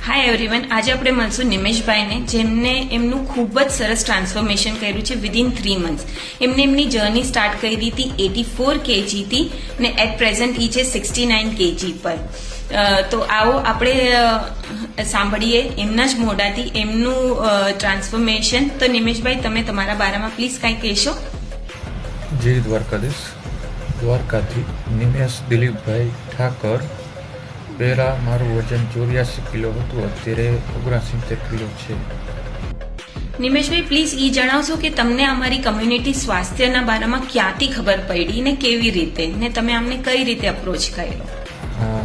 Hi everyone, આજે આપણે મળશું નિમેશભાઈને, જેમને એમનું ખૂબ જ સરસ ટ્રાન્સફોર્મેશન કર્યું છે વિધિન 3 મંથ્સ. એમને એમની જર્ની સ્ટાર્ટ કરી હતી 84 kgથી ને એટ પ્રેઝન્ટ ઈ છે 69 kg પર. તો આવો આપણે સાંભળીએ એમના જ મોઢાથી એમનું ટ્રાન્સફોર્મેશન. તો નિમેશભાઈ, તમે તમારા બારામાં પ્લીઝ કાંઈ કહેશો? જય દ્વારકાધીશ. દ્વારકાથી નિમેશ દિલીપભાઈ ઠાકર. પહેલાં મારું વજન 84 કિલો હતું, અત્યારે 69 કિલો છે. નિમેશભાઈ, પ્લીઝ એ જણાવશો કે તમને અમારી કમ્યુનિટી સ્વાસ્થ્યના બારામાં ક્યાંથી ખબર પડી ને કેવી રીતે, ને તમે અમને કઈ રીતે અપ્રોચ કર્યો?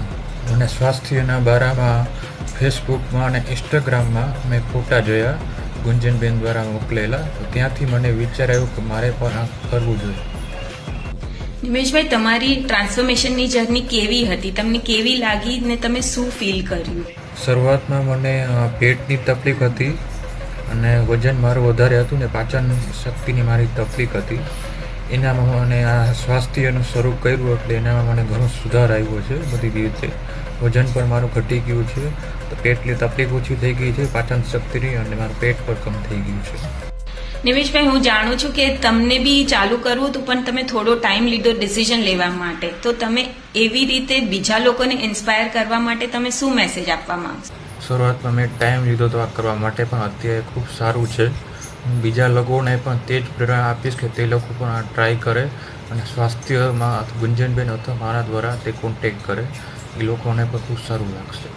મને સ્વાસ્થ્યના બારામાં ફેસબુકમાં અને ઇન્સ્ટાગ્રામમાં મેં ફોટા જોયા, ગુંજનબેન દ્વારા મોકલેલા, તો ત્યાંથી મને વિચાર આવ્યો કે મારે પણ આ કરવું જોઈએ. નિમેશભાઈ, તમારી ટ્રાન્સફોર્મેશનની જર્ની કેવી હતી? તમને કેવી લાગી ને તમે શું ફીલ કર્યું? શરૂઆતમાં મને પેટની તકલીફ હતી અને વજન મારું વધારે હતું ને પાચન શક્તિની મારી તકલીફ હતી. એનામાં મને આ સ્વાસ્થ્યનું શરૂ કર્યું એટલે એનામાં મને ઘણો સુધાર આવ્યો છે. બધી રીતે વજન પણ મારું ઘટી ગયું છે, તો પેટની તકલીફ ઓછી થઈ ગઈ છે, પાચન શક્તિની, અને મારું પેટ પણ કમ થઈ ગયું છે. નિમેશભાઈ, હું જાણું છું કે તમને બી ચાલુ કરવું હતું, પણ તમે થોડો ટાઈમ લીધો ડિસિઝન લેવા માટે. તો તમે એવી રીતે બીજા લોકોને ઇન્સ્પાયર કરવા માટે તમે શું મેસેજ આપવા માંગશો? શરૂઆતમાં મેં ટાઈમ લીધો તો આ કરવા માટે, પણ અત્યારે ખૂબ સારું છે. હું બીજા લોકોને પણ તે જ પ્રેરણા આપીશ કે તે લોકો પણ આ ટ્રાય કરે અને સ્વાસ્થ્યમાં ગુંજનબેન અથવા મારા દ્વારા તે કોન્ટેક્ટ કરે. એ લોકોને પણ ખૂબ સારું લાગશે.